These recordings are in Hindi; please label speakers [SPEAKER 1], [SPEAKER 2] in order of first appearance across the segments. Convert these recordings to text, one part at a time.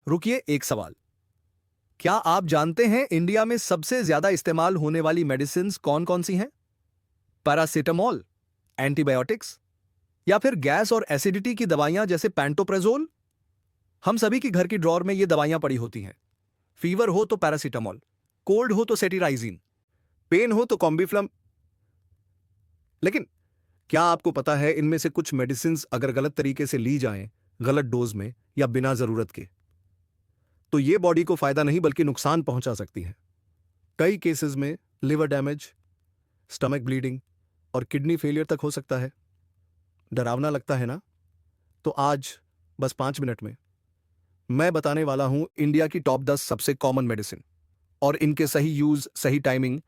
[SPEAKER 1] रुकिए, एक सवाल। क्या आप जानते हैं इंडिया में सबसे ज्यादा इस्तेमाल होने वाली मेडिसिन कौन कौन सी हैं? पैरासीटामोल, एंटीबायोटिक्स, या फिर गैस और एसिडिटी की दवाइयां जैसे पैंटोप्रेजोल? हम सभी की घर की ड्रॉर में ये दवाइयां पड़ी होती हैं। फीवर हो तो पैरासीटामोल, कोल्ड हो तो सेटिराइजिन, पेन हो तो कॉम्बिफ्लम। लेकिन क्या आपको पता है इनमें से कुछ मेडिसिन अगर गलत तरीके से ली जाएं, गलत डोज में या बिना जरूरत के, तो ये बॉडी को फायदा नहीं बल्कि नुकसान पहुंचा सकती है। कई केसेस में लिवर डैमेज, स्टमक ब्लीडिंग और किडनी फेलियर तक हो सकता है। डरावना लगता है ना? तो आज बस 5 मिनट में मैं बताने वाला हूं इंडिया की टॉप 10 सबसे कॉमन मेडिसिन और इनके सही यूज, सही टाइमिंग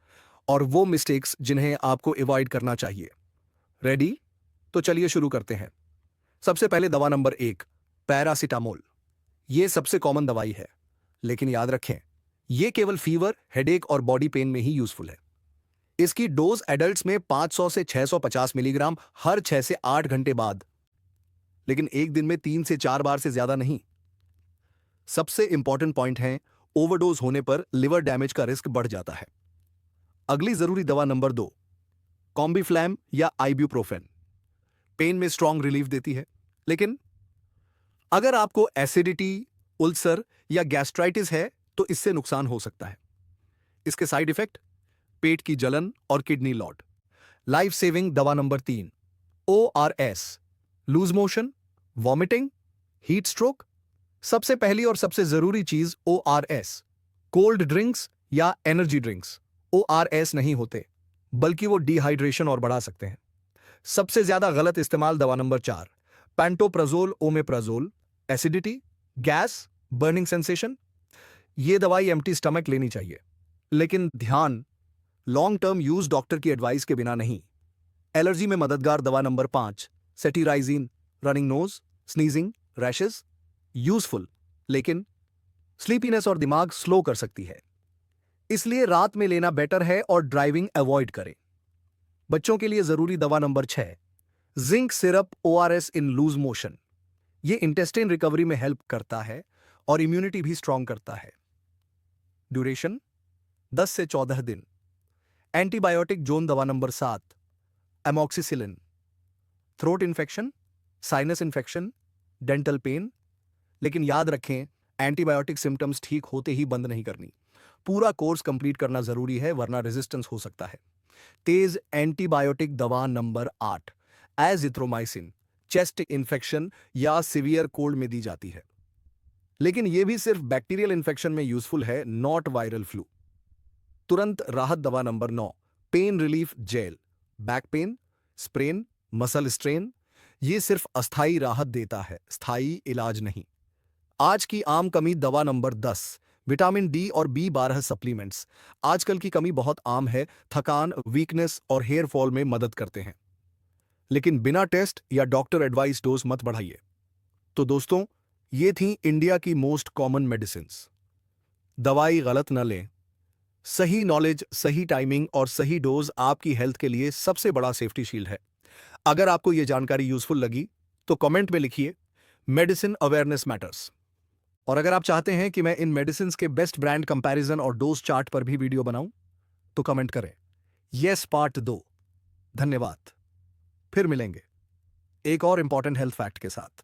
[SPEAKER 1] और वो मिस्टेक्स जिन्हें आपको अवॉइड करना चाहिए। रेडी? तो चलिए शुरू करते हैं। सबसे पहले दवा नंबर 1, पैरासीटामोल। ये सबसे कॉमन दवाई है, लेकिन याद रखें ये केवल फीवर, हेडेक और बॉडी पेन में ही यूजफुल है। इसकी डोज एडल्ट्स में 500 से 650 मिलीग्राम हर 6 से 8 घंटे बाद, लेकिन एक दिन में 3 से 4 बार से ज्यादा नहीं। सबसे इंपॉर्टेंट पॉइंट है, ओवरडोज होने पर लिवर डैमेज का रिस्क बढ़ जाता है। अगली जरूरी दवा नंबर 2, कॉम्बिफ्लैम या आइब्यूप्रोफेन। पेन में स्ट्रॉन्ग रिलीफ देती है, लेकिन अगर आपको एसिडिटी, उल्सर या गैस्ट्राइटिस है तो इससे नुकसान हो सकता है। इसके साइड इफेक्ट, पेट की जलन और किडनी लॉट। लाइफ सेविंग दवा number 3, ORS। Loose motion, vomiting, heat stroke. सबसे पहली और सबसे जरूरी चीज ORS। कोल्ड ड्रिंक्स या एनर्जी ड्रिंक्स ORS नहीं होते, बल्कि वो डिहाइड्रेशन और बढ़ा सकते हैं। सबसे ज्यादा गलत इस्तेमाल दवा number 4, pantoprazole, omeprazole. Acidity, gas, burning sensation. ये दवाई एम्प्टी स्टमक लेनी चाहिए, लेकिन ध्यान, लॉन्ग टर्म यूज डॉक्टर की एडवाइस के बिना नहीं। एलर्जी में मददगार दवा number 5, cetirizine. Running nose, sneezing, rashes. Useful, लेकिन स्लीपीनेस और दिमाग स्लो कर सकती है, इसलिए रात में लेना बेटर है और ड्राइविंग अवॉइड करें। बच्चों के लिए जरूरी दवा number 6, zinc syrup ORS in loose motion. ये इंटेस्टाइन रिकवरी में हेल्प करता है और इम्यूनिटी भी स्ट्रांग करता है। ड्यूरेशन 10 से 14 दिन। एंटीबायोटिक जोन दवा number 7, amoxicillin. Throat infection, sinus infection, dental pen. लेकिन याद रखें, एंटीबायोटिक सिम्टम्स ठीक होते ही बंद नहीं करनी। पूरा कोर्स कंप्लीट करना जरूरी है, वरना रेजिस्टेंस हो सकता है। तेज एंटीबायोटिक दवा नंबर 8, एजिथ्रोमाइसिन। चेस्ट इन्फेक्शन या सीवियर कोल्ड में दी जाती है, लेकिन यह भी सिर्फ बैक्टीरियल इन्फेक्शन में यूजफुल है, नॉट वायरल फ्लू। तुरंत राहत दवा number 9, pain relief gel. Back pain, sprain, muscle strain. ये सिर्फ अस्थाई राहत देता है, स्थायी इलाज नहीं। आज की आम कमी दवा नंबर 10, विटामिन डी और B12 सप्लीमेंट्स। आजकल की कमी बहुत आम है, थकान, वीकनेस और हेयर फॉल में मदद करते हैं, लेकिन बिना टेस्ट या डॉक्टर एडवाइस डोज मत बढ़ाइए। तो दोस्तों, ये थी इंडिया की मोस्ट कॉमन मेडिसिन्स। दवाई गलत न लें। सही नॉलेज, सही टाइमिंग और सही डोज आपकी हेल्थ के लिए सबसे बड़ा सेफ्टी शील्ड है। अगर आपको यह जानकारी यूजफुल लगी तो कमेंट में लिखिए, मेडिसिन अवेयरनेस मैटर्स। और अगर आप चाहते हैं कि मैं इन मेडिसिन के बेस्ट ब्रांड कंपैरिजन और डोज चार्ट पर भी वीडियो बनाऊं, तो कमेंट करें यस पार्ट 2। धन्यवाद। फिर मिलेंगे एक और इंपॉर्टेंट हेल्थ फैक्ट के साथ।